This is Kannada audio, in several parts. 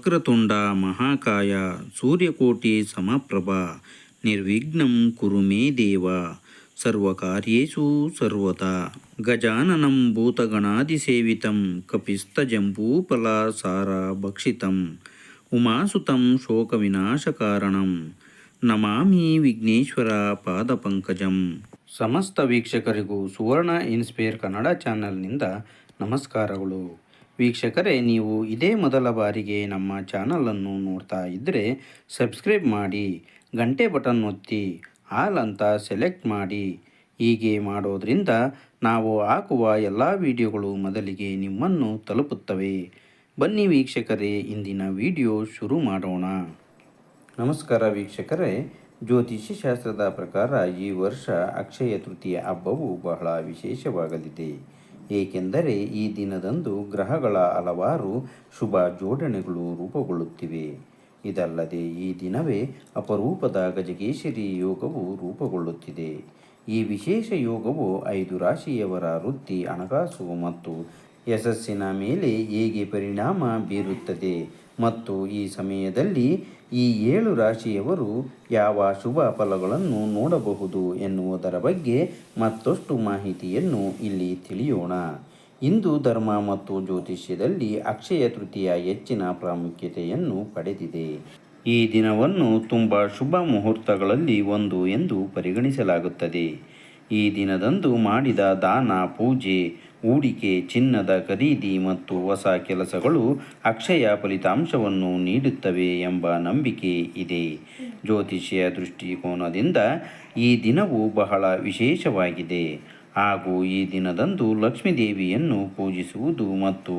ವಕ್ರತುಂಡ ಮಹಾಕಾಯ ಸೂರ್ಯಕೋಟಿ ಸಮಪ್ರಭ ನಿರ್ವಿಘ್ನಂ ಕುರು ಮೇ ದೇವ ಸರ್ವಕಾರ್ಯೇಷು ಸರ್ವತಾ. ಗಜಾನನಂ ಭೂತಗಣಾದಿಸೇವಿತಂ ಕಪಿಸ್ತಜಂಬೂಫಲಸಾರ ಭಕ್ಷಿತಂ ಉಮಾಸುತಂ ಶೋಕವಿನಾಶಕಾರಣಂ ನಮಾಮಿ ವಿಘ್ನೇಶ್ವರ ಪಾದಪಂಕಜಂ. ಸಮಸ್ತ ವೀಕ್ಷಕರಿಗೂ ಸುವರ್ಣ ಇನ್ಸ್ಪೈರ್ ಕನ್ನಡ ಚಾನಲ್ನಿಂದ ನಮಸ್ಕಾರಗಳು. ವೀಕ್ಷಕರೇ, ನೀವು ಇದೇ ಮೊದಲ ಬಾರಿಗೆ ನಮ್ಮ ಚಾನಲನ್ನು ನೋಡ್ತಾ ಇದ್ದರೆ ಸಬ್ಸ್ಕ್ರೈಬ್ ಮಾಡಿ, ಗಂಟೆ ಬಟನ್ ಒತ್ತಿ ಆಲ್ ಅಂತ ಸೆಲೆಕ್ಟ್ ಮಾಡಿ. ಹೀಗೆ ಮಾಡೋದ್ರಿಂದ ನಾವು ಹಾಕುವ ಎಲ್ಲ ವಿಡಿಯೋಗಳು ಮೊದಲಿಗೆ ನಿಮ್ಮನ್ನು ತಲುಪುತ್ತವೆ. ಬನ್ನಿ ವೀಕ್ಷಕರೇ, ಇಂದಿನ ವಿಡಿಯೋ ಶುರು ಮಾಡೋಣ. ನಮಸ್ಕಾರ ವೀಕ್ಷಕರೇ, ಜ್ಯೋತಿಷ್ಯ ಶಾಸ್ತ್ರದ ಪ್ರಕಾರ ಈ ವರ್ಷ ಅಕ್ಷಯ ತೃತೀಯ ಹಬ್ಬವು ಬಹಳ ವಿಶೇಷವಾಗಲಿದೆ. ಏಕೆಂದರೆ ಈ ದಿನದಂದು ಗ್ರಹಗಳ ಹಲವಾರು ಶುಭ ಜೋಡಣೆಗಳು ರೂಪುಗೊಳ್ಳುತ್ತಿವೆ. ಇದಲ್ಲದೆ ಈ ದಿನವೇ ಅಪರೂಪದ ಗಜಕೇಸರಿ ಯೋಗವು ರೂಪುಗೊಳ್ಳುತ್ತಿದೆ. ಈ ವಿಶೇಷ ಯೋಗವು 5 ರಾಶಿಯವರ ವೃತ್ತಿ, ಹಣಕಾಸು ಮತ್ತು ಯಶಸ್ಸಿನ ಮೇಲೆ ಹೇಗೆ ಪರಿಣಾಮ ಬೀರುತ್ತದೆ ಮತ್ತು ಈ ಸಮಯದಲ್ಲಿ ಈ 7 ರಾಶಿಯವರು ಯಾವ ಶುಭ ಫಲಗಳನ್ನು ನೋಡಬಹುದು ಎನ್ನುವುದರ ಬಗ್ಗೆ ಮತ್ತಷ್ಟು ಮಾಹಿತಿಯನ್ನು ಇಲ್ಲಿ ತಿಳಿಯೋಣ. ಹಿಂದೂ ಧರ್ಮ ಮತ್ತು ಜ್ಯೋತಿಷ್ಯದಲ್ಲಿ ಅಕ್ಷಯ ತೃತೀಯ ಹೆಚ್ಚಿನ ಪ್ರಾಮುಖ್ಯತೆಯನ್ನು ಪಡೆದಿದೆ. ಈ ದಿನವನ್ನು ತುಂಬ ಶುಭ ಮುಹೂರ್ತಗಳಲ್ಲಿ ಒಂದು ಎಂದು ಪರಿಗಣಿಸಲಾಗುತ್ತದೆ. ಈ ದಿನದಂದು ಮಾಡಿದ ದಾನ, ಪೂಜೆ, ಹೂಡಿಕೆ, ಚಿನ್ನದ ಖರೀದಿ ಮತ್ತು ಹೊಸ ಕೆಲಸಗಳು ಅಕ್ಷಯ ಫಲಿತಾಂಶವನ್ನು ನೀಡುತ್ತವೆ ಎಂಬ ನಂಬಿಕೆ ಇದೆ. ಜ್ಯೋತಿಷ್ಯ ದೃಷ್ಟಿಕೋನದಿಂದ ಈ ದಿನವು ಬಹಳ ವಿಶೇಷವಾಗಿದೆ ಹಾಗೂ ಈ ದಿನದಂದು ಲಕ್ಷ್ಮೀ ದೇವಿಯನ್ನು ಪೂಜಿಸುವುದು ಮತ್ತು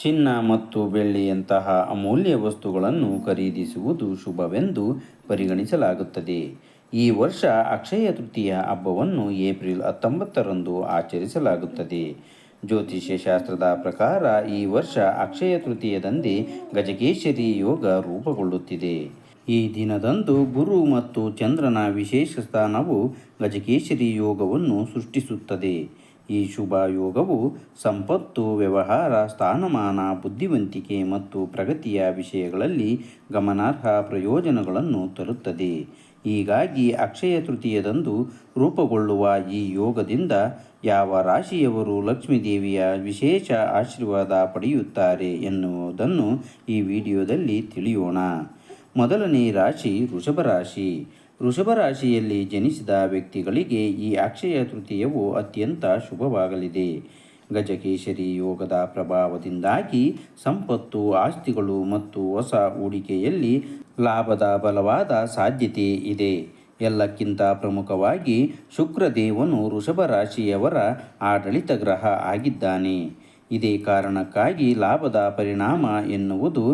ಚಿನ್ನ ಮತ್ತು ಬೆಳ್ಳಿಯಂತಹ ಅಮೂಲ್ಯ ವಸ್ತುಗಳನ್ನು ಖರೀದಿಸುವುದು ಶುಭವೆಂದು ಪರಿಗಣಿಸಲಾಗುತ್ತದೆ. ಈ ವರ್ಷ ಅಕ್ಷಯ ತೃತೀಯ ಹಬ್ಬವನ್ನು ಏಪ್ರಿಲ್ 19ರಂದು ಆಚರಿಸಲಾಗುತ್ತದೆ. ಜ್ಯೋತಿಷ್ಯ ಶಾಸ್ತ್ರದ ಪ್ರಕಾರ ಈ ವರ್ಷ ಅಕ್ಷಯ ತೃತೀಯದಂದೇ ಗಜಕೇಸರಿ ಯೋಗ ರೂಪುಗೊಳ್ಳುತ್ತಿದೆ. ಈ ದಿನದಂದು ಗುರು ಮತ್ತು ಚಂದ್ರನ ವಿಶೇಷ ಸ್ಥಾನವು ಗಜಕೇಸರಿ ಯೋಗವನ್ನು ಸೃಷ್ಟಿಸುತ್ತದೆ. ಈ ಶುಭ ಯೋಗವು ಸಂಪತ್ತು, ವ್ಯವಹಾರ, ಸ್ಥಾನಮಾನ, ಬುದ್ಧಿವಂತಿಕೆ ಮತ್ತು ಪ್ರಗತಿಯ ವಿಷಯಗಳಲ್ಲಿ ಗಮನಾರ್ಹ ಪ್ರಯೋಜನಗಳನ್ನು ತರುತ್ತದೆ. ಹೀಗಾಗಿ ಅಕ್ಷಯ ತೃತೀಯದಂದು ರೂಪುಗೊಳ್ಳುವ ಈ ಯೋಗದಿಂದ ಯಾವ ರಾಶಿಯವರು ಲಕ್ಷ್ಮೀ ದೇವಿಯ ವಿಶೇಷ ಆಶೀರ್ವಾದ ಪಡೆಯುತ್ತಾರೆ ಎನ್ನುವುದನ್ನು ಈ ವಿಡಿಯೋದಲ್ಲಿ ತಿಳಿಯೋಣ. ಮೊದಲನೇ ರಾಶಿ ವೃಷಭ ರಾಶಿ. ವೃಷಭ ರಾಶಿಯಲ್ಲಿ ಜನಿಸಿದ ವ್ಯಕ್ತಿಗಳಿಗೆ ಈ ಅಕ್ಷಯ ತೃತೀಯವು ಅತ್ಯಂತ ಶುಭವಾಗಲಿದೆ. ಗಜಕೇಸರಿ ಯೋಗದ ಪ್ರಭಾವದಿಂದಾಗಿ ಸಂಪತ್ತು, ಆಸ್ತಿಗಳು ಮತ್ತು ಹೊಸ ಹೂಡಿಕೆಯಲ್ಲಿ ಲಾಭದ ಬಲವಾದ ಸಾಧ್ಯತೆ ಇದೆ. ಎಲ್ಲಕ್ಕಿಂತ ಪ್ರಮುಖವಾಗಿ ಶುಕ್ರದೇವನು ವೃಷಭ ರಾಶಿಯವರ ಆಡಳಿತ ಗ್ರಹ ಆಗಿದ್ದಾನೆ. ಇದೇ ಕಾರಣಕ್ಕಾಗಿ ಲಾಭದ ಪರಿಣಾಮ ಎನ್ನುವುದು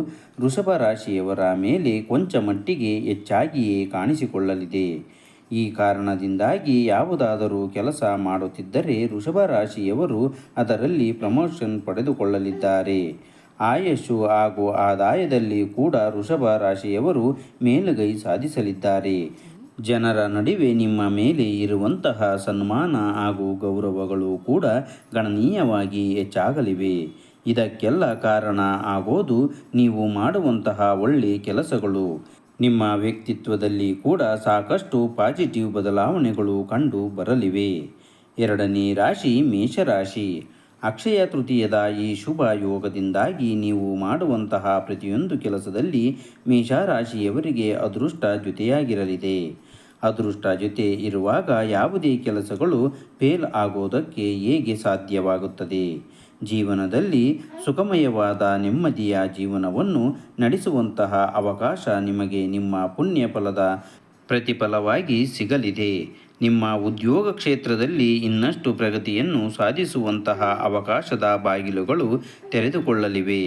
ವೃಷಭ ರಾಶಿಯವರ ಮೇಲೆ ಕೊಂಚ ಮಟ್ಟಿಗೆ ಹೆಚ್ಚಾಗಿಯೇ ಕಾಣಿಸಿಕೊಳ್ಳಲಿದೆ. ಈ ಕಾರಣದಿಂದಾಗಿ ಯಾವುದಾದರೂ ಕೆಲಸ ಮಾಡುತ್ತಿದ್ದರೆ ವೃಷಭ ರಾಶಿಯವರು ಅದರಲ್ಲಿ ಪ್ರಮೋಷನ್ ಪಡೆದುಕೊಳ್ಳಲಿದ್ದಾರೆ. ಆಯಸ್ಸು ಹಾಗೂ ಆದಾಯದಲ್ಲಿ ಕೂಡ ವೃಷಭ ರಾಶಿಯವರು ಮೇಲುಗೈ ಸಾಧಿಸಲಿದ್ದಾರೆ. ಜನರ ನಡುವೆ ನಿಮ್ಮ ಮೇಲೆ ಇರುವಂತಹ ಸನ್ಮಾನ ಹಾಗೂ ಗೌರವಗಳು ಕೂಡ ಗಣನೀಯವಾಗಿ ಹೆಚ್ಚಾಗಲಿವೆ. ಇದಕ್ಕೆಲ್ಲ ಕಾರಣ ಆಗೋದು ನೀವು ಮಾಡುವಂತಹ ಒಳ್ಳೆಯ ಕೆಲಸಗಳು. ನಿಮ್ಮ ವ್ಯಕ್ತಿತ್ವದಲ್ಲಿ ಕೂಡ ಸಾಕಷ್ಟು ಪಾಸಿಟಿವ್ ಬದಲಾವಣೆಗಳು ಕಂಡು ಬರಲಿವೆ. ಎರಡನೇ ರಾಶಿ ಮೇಷರಾಶಿ. ಅಕ್ಷಯ ತೃತೀಯದ ಈ ಶುಭ ಯೋಗದಿಂದಾಗಿ ನೀವು ಮಾಡುವಂತಹ ಪ್ರತಿಯೊಂದು ಕೆಲಸದಲ್ಲಿ ಮೇಷರಾಶಿಯವರಿಗೆ ಅದೃಷ್ಟ ಜೊತೆಯಾಗಿರಲಿದೆ. ಅದೃಷ್ಟ ಜೊತೆ ಇರುವಾಗ ಯಾವುದೇ ಕೆಲಸಗಳು ಫೇಲ್ ಆಗೋದಕ್ಕೆ ಹೇಗೆ ಸಾಧ್ಯವಾಗುತ್ತದೆ? ಜೀವನದಲ್ಲಿ ಸುಖಮಯವಾದ ನೆಮ್ಮದಿಯ ಜೀವನವನ್ನು ನಡೆಸುವಂತಹ ಅವಕಾಶ ನಿಮಗೆ ನಿಮ್ಮ ಪುಣ್ಯ ಫಲದ ಪ್ರತಿಫಲವಾಗಿ ಸಿಗಲಿದೆ. ನಿಮ್ಮ ಉದ್ಯೋಗ ಕ್ಷೇತ್ರದಲ್ಲಿ ಇನ್ನಷ್ಟು ಪ್ರಗತಿಯನ್ನು ಸಾಧಿಸುವಂತಹ ಅವಕಾಶದ ಬಾಗಿಲುಗಳು ತೆರೆದುಕೊಳ್ಳಲಿವೆ.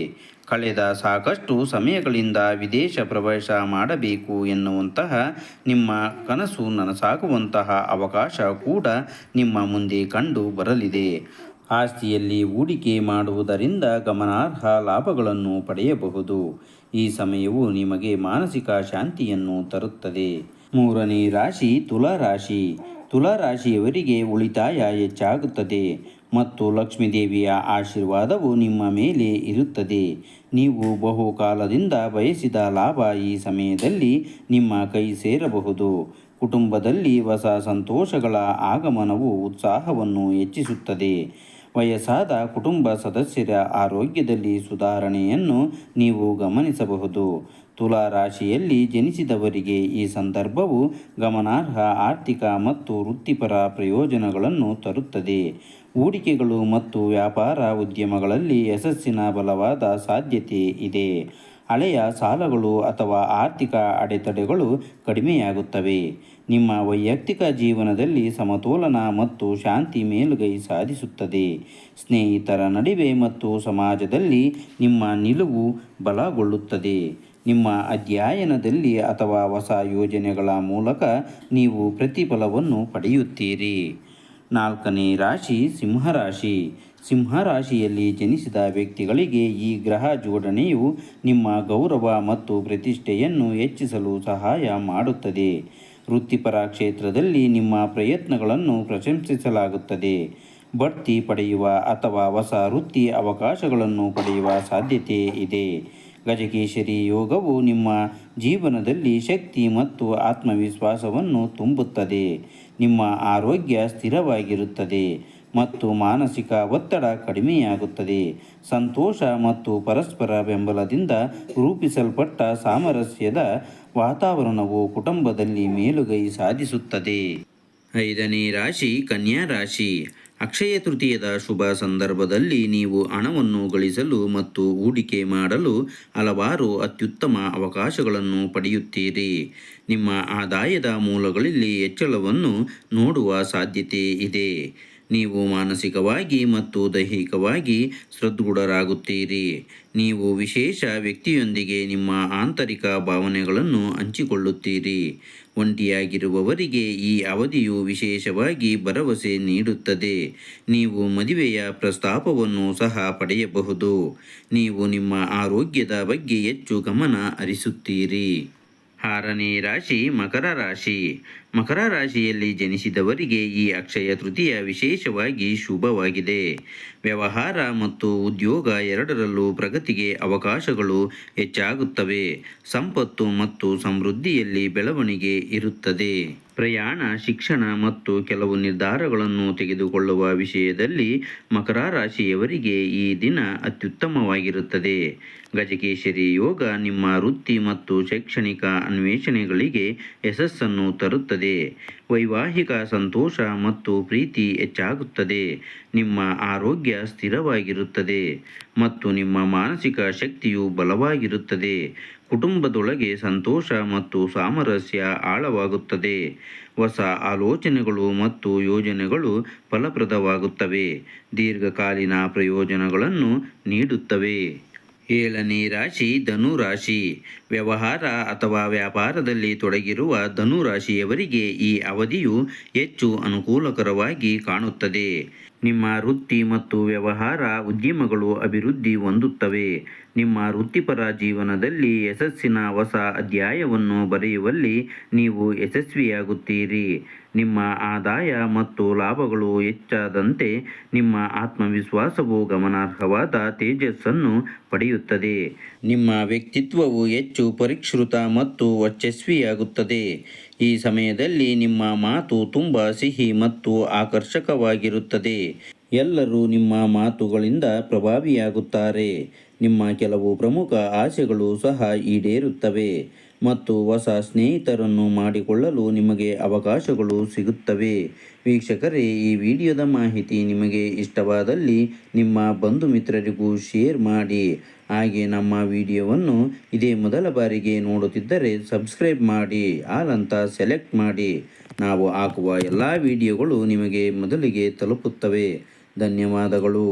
ಕಳೆದ ಸಾಕಷ್ಟು ಸಮಯಗಳಿಂದ ವಿದೇಶ ಪ್ರವೇಶ ಮಾಡಬೇಕು ಎನ್ನುವಂತಹ ನಿಮ್ಮ ಕನಸು ನನಸಾಗುವಂತಹ ಅವಕಾಶ ಕೂಡ ನಿಮ್ಮ ಮುಂದೆ ಕಂಡು ಬರಲಿದೆ. ಆಸ್ತಿಯಲ್ಲಿ ಹೂಡಿಕೆ ಮಾಡುವುದರಿಂದ ಗಮನಾರ್ಹ ಲಾಭಗಳನ್ನು ಪಡೆಯಬಹುದು. ಈ ಸಮಯವು ನಿಮಗೆ ಮಾನಸಿಕ ಶಾಂತಿಯನ್ನು ತರುತ್ತದೆ. ಮೂರನೇ ರಾಶಿ ತುಲಾ ರಾಶಿ. ತುಲಾ ರಾಶಿಯವರಿಗೆ ಉಳಿತಾಯ ಹೆಚ್ಚಾಗುತ್ತದೆ ಮತ್ತು ಲಕ್ಷ್ಮೀದೇವಿಯ ಆಶೀರ್ವಾದವು ನಿಮ್ಮ ಮೇಲೆ ಇರುತ್ತದೆ. ನೀವು ಬಹುಕಾಲದಿಂದ ಬಯಸಿದ ಲಾಭ ಈ ಸಮಯದಲ್ಲಿ ನಿಮ್ಮ ಕೈ ಸೇರಬಹುದು. ಕುಟುಂಬದಲ್ಲಿ ಹೊಸ ಸಂತೋಷಗಳ ಆಗಮನವು ಉತ್ಸಾಹವನ್ನು ಹೆಚ್ಚಿಸುತ್ತದೆ. ವಯಸ್ಸಾದ ಕುಟುಂಬ ಸದಸ್ಯರ ಆರೋಗ್ಯದಲ್ಲಿ ಸುಧಾರಣೆಯನ್ನು ನೀವು ಗಮನಿಸಬಹುದು. ತುಲಾ ರಾಶಿಯಲ್ಲಿ ಜನಿಸಿದವರಿಗೆ ಈ ಸಂದರ್ಭವು ಗಮನಾರ್ಹ ಆರ್ಥಿಕ ಮತ್ತು ವೃತ್ತಿಪರ ಪ್ರಯೋಜನಗಳನ್ನು ತರುತ್ತದೆ. ಹೂಡಿಕೆಗಳು ಮತ್ತು ವ್ಯಾಪಾರ ಉದ್ಯಮಗಳಲ್ಲಿ ಯಶಸ್ಸಿನ ಬಲವಾದ ಸಾಧ್ಯತೆ ಇದೆ. ಹಳೆಯ ಸಾಲಗಳು ಅಥವಾ ಆರ್ಥಿಕ ಅಡೆತಡೆಗಳು ಕಡಿಮೆಯಾಗುತ್ತವೆ. ನಿಮ್ಮ ವೈಯಕ್ತಿಕ ಜೀವನದಲ್ಲಿ ಸಮತೋಲನ ಮತ್ತು ಶಾಂತಿ ಮೇಲುಗೈ ಸಾಧಿಸುತ್ತದೆ. ಸ್ನೇಹಿತರ ನಡುವೆ ಮತ್ತು ಸಮಾಜದಲ್ಲಿ ನಿಮ್ಮ ನಿಲುವು ಬಲಗೊಳ್ಳುತ್ತದೆ. ನಿಮ್ಮ ಅಧ್ಯಯನದಲ್ಲಿ ಅಥವಾ ಹೊಸ ಯೋಜನೆಗಳ ಮೂಲಕ ನೀವು ಪ್ರತಿಫಲವನ್ನು ಪಡೆಯುತ್ತೀರಿ. 4ನೇ ರಾಶಿ ಸಿಂಹರಾಶಿ. ಸಿಂಹರಾಶಿಯಲ್ಲಿ ಜನಿಸಿದ ವ್ಯಕ್ತಿಗಳಿಗೆ ಈ ಗ್ರಹ ಜೋಡಣೆಯು ನಿಮ್ಮ ಗೌರವ ಮತ್ತು ಪ್ರತಿಷ್ಠೆಯನ್ನು ಹೆಚ್ಚಿಸಲು ಸಹಾಯ ಮಾಡುತ್ತದೆ. ವೃತ್ತಿಪರ ಕ್ಷೇತ್ರದಲ್ಲಿ ನಿಮ್ಮ ಪ್ರಯತ್ನಗಳನ್ನು ಪ್ರಶಂಸಿಸಲಾಗುತ್ತದೆ. ಬಡ್ತಿ ಪಡೆಯುವ ಅಥವಾ ಹೊಸ ವೃತ್ತಿ ಅವಕಾಶಗಳನ್ನು ಪಡೆಯುವ ಸಾಧ್ಯತೆ ಇದೆ. ಗಜಕೇಸರಿ ಯೋಗವು ನಿಮ್ಮ ಜೀವನದಲ್ಲಿ ಶಕ್ತಿ ಮತ್ತು ಆತ್ಮವಿಶ್ವಾಸವನ್ನು ತುಂಬುತ್ತದೆ. ನಿಮ್ಮ ಆರೋಗ್ಯ ಸ್ಥಿರವಾಗಿರುತ್ತದೆ ಮತ್ತು ಮಾನಸಿಕ ಒತ್ತಡ ಕಡಿಮೆಯಾಗುತ್ತದೆ. ಸಂತೋಷ ಮತ್ತು ಪರಸ್ಪರ ಬೆಂಬಲದಿಂದ ರೂಪಿಸಲ್ಪಟ್ಟ ಸಾಮರಸ್ಯದ ವಾತಾವರಣವು ಕುಟುಂಬದಲ್ಲಿ ಮೇಲುಗೈ ಸಾಧಿಸುತ್ತದೆ. 5ನೇ ರಾಶಿ ಕನ್ಯಾ ರಾಶಿ. ಅಕ್ಷಯ ತೃತೀಯದ ಶುಭ ಸಂದರ್ಭದಲ್ಲಿ ನೀವು ಹಣವನ್ನು ಗಳಿಸಲು ಮತ್ತು ಹೂಡಿಕೆ ಮಾಡಲು ಹಲವಾರು ಅತ್ಯುತ್ತಮ ಅವಕಾಶಗಳನ್ನು ಪಡೆಯುತ್ತೀರಿ. ನಿಮ್ಮ ಆದಾಯದ ಮೂಲಗಳಲ್ಲಿ ಹೆಚ್ಚಳವನ್ನು ನೋಡುವ ಸಾಧ್ಯತೆ ಇದೆ. ನೀವು ಮಾನಸಿಕವಾಗಿ ಮತ್ತು ದೈಹಿಕವಾಗಿ ಸದೃಢರಾಗುತ್ತೀರಿ. ನೀವು ವಿಶೇಷ ವ್ಯಕ್ತಿಯೊಂದಿಗೆ ನಿಮ್ಮ ಆಂತರಿಕ ಭಾವನೆಗಳನ್ನು ಹಂಚಿಕೊಳ್ಳುತ್ತೀರಿ. ಒಂಟಿಯಾಗಿರುವವರಿಗೆ ಈ ಅವಧಿಯು ವಿಶೇಷವಾಗಿ ಭರವಸೆ ನೀಡುತ್ತದೆ. ನೀವು ಮದುವೆಯ ಪ್ರಸ್ತಾಪವನ್ನು ಸಹ ಪಡೆಯಬಹುದು. ನೀವು ನಿಮ್ಮ ಆರೋಗ್ಯದ ಬಗ್ಗೆ ಹೆಚ್ಚು ಗಮನ ಹರಿಸುತ್ತೀರಿ. 6ನೇ ರಾಶಿ ಮಕರ ರಾಶಿ. ಮಕರ ರಾಶಿಯಲ್ಲಿ ಜನಿಸಿದವರಿಗೆ ಈ ಅಕ್ಷಯ ತೃತೀಯ ವಿಶೇಷವಾಗಿ ಶುಭವಾಗಿದೆ. ವ್ಯವಹಾರ ಮತ್ತು ಉದ್ಯೋಗ ಎರಡರಲ್ಲೂ ಪ್ರಗತಿಗೆ ಅವಕಾಶಗಳು ಹೆಚ್ಚಾಗುತ್ತವೆ. ಸಂಪತ್ತು ಮತ್ತು ಸಮೃದ್ಧಿಯಲ್ಲಿ ಬೆಳವಣಿಗೆ ಇರುತ್ತದೆ. ಪ್ರಯಾಣ, ಶಿಕ್ಷಣ ಮತ್ತು ಕೆಲವು ನಿರ್ಧಾರಗಳನ್ನು ತೆಗೆದುಕೊಳ್ಳುವ ವಿಷಯದಲ್ಲಿ ಮಕರ ರಾಶಿಯವರಿಗೆ ಈ ದಿನ ಅತ್ಯುತ್ತಮವಾಗಿರುತ್ತದೆ. ಗಜಕೇಸರಿ ಯೋಗ ನಿಮ್ಮ ವೃತ್ತಿ ಮತ್ತು ಶೈಕ್ಷಣಿಕ ಅನ್ವೇಷಣೆಗಳಿಗೆ ಯಶಸ್ಸನ್ನು ತರುತ್ತದೆ. ವೈವಾಹಿಕ ಸಂತೋಷ ಮತ್ತು ಪ್ರೀತಿ ಹೆಚ್ಚಾಗುತ್ತದೆ. ನಿಮ್ಮ ಆರೋಗ್ಯ ಸ್ಥಿರವಾಗಿರುತ್ತದೆ ಮತ್ತು ನಿಮ್ಮ ಮಾನಸಿಕ ಶಕ್ತಿಯು ಬಲವಾಗಿರುತ್ತದೆ. ಕುಟುಂಬದೊಳಗೆ ಸಂತೋಷ ಮತ್ತು ಸಾಮರಸ್ಯ ಆಳವಾಗುತ್ತದೆ. ಹೊಸ ಆಲೋಚನೆಗಳು ಮತ್ತು ಯೋಜನೆಗಳು ಫಲಪ್ರದವಾಗುತ್ತವೆ. ದೀರ್ಘಕಾಲೀನ ಪ್ರಯೋಜನಗಳನ್ನು ನೀಡುತ್ತವೆ. 7ನೇ ರಾಶಿ ಧನು ರಾಶಿ. ವ್ಯವಹಾರ ಅಥವಾ ವ್ಯಾಪಾರದಲ್ಲಿ ತೊಡಗಿರುವ ಧನು ರಾಶಿಯವರಿಗೆ ಈ ಅವಧಿಯು ಹೆಚ್ಚು ಅನುಕೂಲಕರವಾಗಿ ಕಾಣುತ್ತದೆ. ನಿಮ್ಮ ವೃತ್ತಿ ಮತ್ತು ವ್ಯವಹಾರ ಉದ್ಯಮಗಳು ಅಭಿವೃದ್ಧಿ ಹೊಂದುತ್ತವೆ. ನಿಮ್ಮ ವೃತ್ತಿಪರ ಜೀವನದಲ್ಲಿ ಯಶಸ್ಸಿನ ಹೊಸ ಅಧ್ಯಾಯವನ್ನು ಬರೆಯುವಲ್ಲಿ ನೀವು ಯಶಸ್ವಿಯಾಗುತ್ತೀರಿ. ನಿಮ್ಮ ಆದಾಯ ಮತ್ತು ಲಾಭಗಳು ಹೆಚ್ಚಾದಂತೆ ನಿಮ್ಮ ಆತ್ಮವಿಶ್ವಾಸವು ಗಮನಾರ್ಹವಾದ ತೇಜಸ್ಸನ್ನು ಪಡೆಯುತ್ತದೆ. ನಿಮ್ಮ ವ್ಯಕ್ತಿತ್ವವು ಹೆಚ್ಚು ಪರಿಷ್ಕೃತ ಮತ್ತು ವರ್ಚಸ್ವಿಯಾಗುತ್ತದೆ. ಈ ಸಮಯದಲ್ಲಿ ನಿಮ್ಮ ಮಾತು ತುಂಬ ಸಿಹಿ ಮತ್ತು ಆಕರ್ಷಕವಾಗಿರುತ್ತದೆ. ಎಲ್ಲರೂ ನಿಮ್ಮ ಮಾತುಗಳಿಂದ ಪ್ರಭಾವಿಯಾಗುತ್ತಾರೆ. ನಿಮ್ಮ ಕೆಲವು ಪ್ರಮುಖ ಆಸೆಗಳು ಸಹ ಈಡೇರುತ್ತವೆ ಮತ್ತು ಹೊಸ ಸ್ನೇಹಿತರನ್ನು ಮಾಡಿಕೊಳ್ಳಲು ನಿಮಗೆ ಅವಕಾಶಗಳು ಸಿಗುತ್ತವೆ. ವೀಕ್ಷಕರೇ, ಈ ವಿಡಿಯೋದ ಮಾಹಿತಿ ನಿಮಗೆ ಇಷ್ಟವಾದಲ್ಲಿ ನಿಮ್ಮ ಬಂಧು ಮಿತ್ರರಿಗೂ ಶೇರ್ ಮಾಡಿ. ಹಾಗೆ ನಮ್ಮ ವಿಡಿಯೋವನ್ನು ಇದೇ ಮೊದಲ ಬಾರಿಗೆ ನೋಡುತ್ತಿದ್ದರೆ ಸಬ್ಸ್ಕ್ರೈಬ್ ಮಾಡಿ, ಆಲ್ ಅಂತ ಸೆಲೆಕ್ಟ್ ಮಾಡಿ. ನಾವು ಹಾಕುವ ಎಲ್ಲ ವಿಡಿಯೋಗಳು ನಿಮಗೆ ಮೊದಲಿಗೆ ತಲುಪುತ್ತವೆ. ಧನ್ಯವಾದಗಳು.